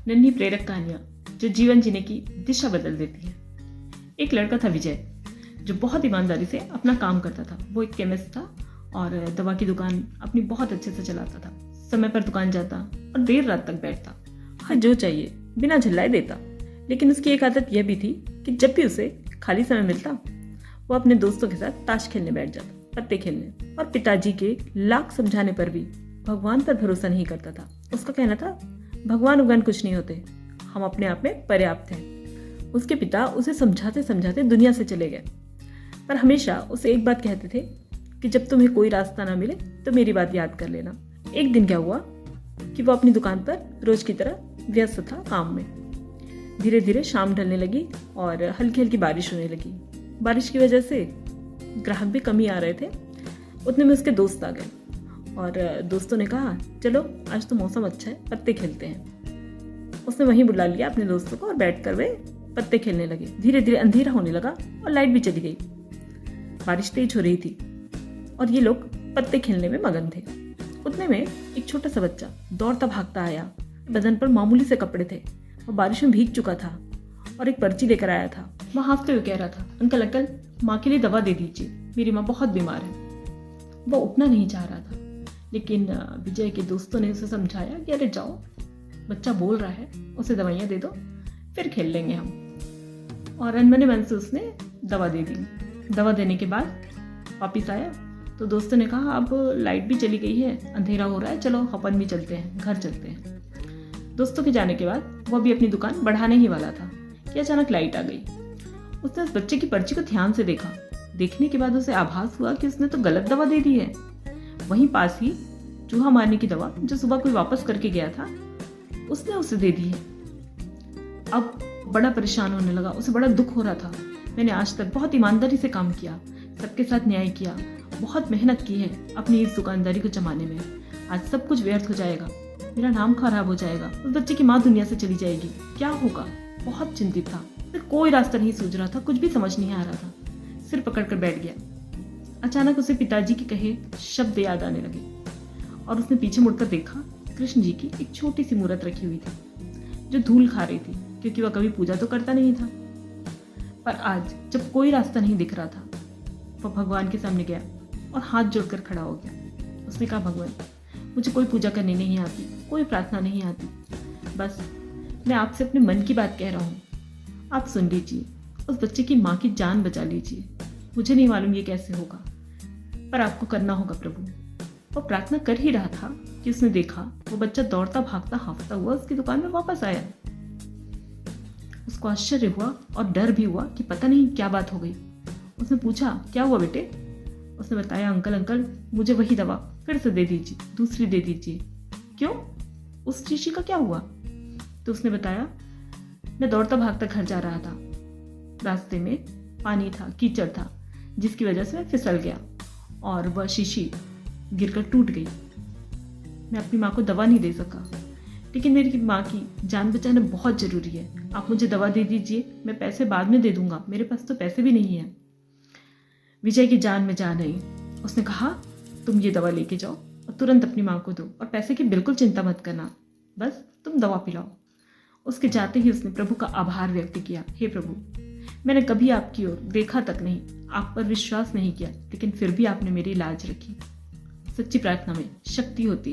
नन्ही प्रेरक कहानियां जो जीवन जीने की दिशा बदल देती हैं। एक लड़का था विजय, जो बहुत ईमानदारी से अपना काम करता था। वो एक केमिस्ट था और दवा की दुकान अपनी बहुत अच्छे से चलाता था। समय पर दुकान जाता और देर रात तक बैठता। हाँ, जो चाहिए बिना झल्लाए देता। लेकिन उसकी एक आदत यह भी थी कि जब भी उसे खाली समय मिलता, वो अपने दोस्तों के साथ ताश खेलने बैठ जाता, पत्ते खेलने। और पिताजी के लाख समझाने पर भी भगवान पर भरोसा नहीं करता था। उसका कहना था, भगवान उगवान कुछ नहीं होते, हम अपने आप में पर्याप्त हैं। उसके पिता उसे समझाते समझाते दुनिया से चले गए, पर हमेशा उसे एक बात कहते थे कि जब तुम्हें कोई रास्ता ना मिले तो मेरी बात याद कर लेना। एक दिन क्या हुआ कि वो अपनी दुकान पर रोज की तरह व्यस्त था काम में। धीरे धीरे शाम ढलने लगी और हल्की हल्की बारिश होने लगी। बारिश की वजह से ग्राहक भी कम ही आ रहे थे। उतने में उसके दोस्त आ गए और दोस्तों ने कहा, चलो आज तो मौसम अच्छा है, पत्ते खेलते हैं। उसने वहीं बुला लिया अपने दोस्तों को और बैठकर वे पत्ते खेलने लगे। धीरे धीरे अंधेरा होने लगा और लाइट भी चली गई। बारिश तेज हो रही थी और ये लोग पत्ते खेलने में मगन थे। उतने में एक छोटा सा बच्चा दौड़ता भागता आया। बदन पर मामूली से कपड़े थे और बारिश में भीग चुका था और एक पर्ची लेकर आया था। वह हांफते हुए कह रहा था, अंकल अंकल, माँ के लिए दवा दे दीजिए, मेरी माँ बहुत बीमार है। वह उठना नहीं चाह रहा था, लेकिन विजय के दोस्तों ने उसे समझाया कि अरे जाओ, बच्चा बोल रहा है, उसे दवाइयाँ दे दो, फिर खेल लेंगे हम। और अनमने मन से उसने दवा दे दी। दवा देने के बाद वापिस आया तो दोस्तों ने कहा, अब लाइट भी चली गई है, अंधेरा हो रहा है, चलो अपन भी चलते हैं, घर चलते हैं। दोस्तों के जाने के बाद वह भी अपनी दुकान बढ़ाने ही वाला था कि अचानक लाइट आ गई। उसने उस बच्चे की पर्ची को ध्यान से देखा। देखने के बाद उसे आभास हुआ कि उसने तो गलत दवा दे दी है। वहीं पास ही चूहा मारने की दवा जो सुबह कोई वापस करके गया था, उसने उसे दे दी है। अब बड़ा परेशान होने लगा, उसे बड़ा दुख हो रहा था। मैंने आज तक बहुत ईमानदारी से काम किया, सबके साथ न्याय किया, बहुत मेहनत की है अपनी इस दुकानदारी को जमाने में। आज सब कुछ व्यर्थ हो जाएगा, मेरा नाम खराब हो जाएगा, उस बच्चे की माँ दुनिया से चली जाएगी, क्या होगा। बहुत चिंतित था, फिर कोई रास्ता नहीं सूझ रहा था, कुछ भी समझ नहीं आ रहा था। सिर पकड़कर बैठ गया। अचानक उसे पिताजी के कहे शब्द याद आने लगे और उसने पीछे मुड़कर देखा। कृष्ण जी की एक छोटी सी मूर्त रखी हुई थी जो धूल खा रही थी, क्योंकि वह कभी पूजा तो करता नहीं था। पर आज जब कोई रास्ता नहीं दिख रहा था, वह भगवान के सामने गया और हाथ जोड़कर खड़ा हो गया। उसने कहा, भगवान, मुझे कोई पूजा करनी नहीं आती, कोई प्रार्थना नहीं आती, बस मैं आपसे अपने मन की बात कह रहा हूँ, आप सुन लीजिए, उस बच्चे की माँ की जान बचा लीजिए। मुझे नहीं मालूम ये कैसे होगा, पर आपको करना होगा प्रभु। वो प्रार्थना कर ही रहा था कि उसने देखा वो बच्चा दौड़ता भागता हांफता हुआ उसकी दुकान में वापस आया। उसको आश्चर्य हुआ और डर भी हुआ कि पता नहीं क्या बात हो गई। उसने पूछा, क्या हुआ बेटे? उसने बताया, अंकल अंकल, मुझे वही दवा फिर से दे दीजिए, दूसरी दे दीजिए। क्यों? उस शीशी का क्या हुआ? तो उसने बताया, मैं दौड़ता भागता घर जा रहा था, रास्ते में पानी था, कीचड़ था, जिसकी वजह से मैं फिसल गया और वह शीशी गिरकर टूट गई। मैं अपनी माँ को दवा नहीं दे सका, लेकिन मेरी माँ की जान बचाना बहुत जरूरी है। आप मुझे दवा दे दीजिए, मैं पैसे बाद में दे दूंगा, मेरे पास तो पैसे भी नहीं है। विजय की जान में जान आई। उसने कहा, तुम ये दवा लेके जाओ और तुरंत अपनी माँ को दो, और पैसे की बिल्कुल चिंता मत करना, बस तुम दवा पिलाओ। उसके जाते ही उसने प्रभु का आभार व्यक्त किया, हे प्रभु, मैंने कभी आपकी ओर देखा तक नहीं, आप पर विश्वास नहीं किया, लेकिन फिर भी आपने मेरी लाज रखी। सच्ची प्रार्थना में शक्ति होती है।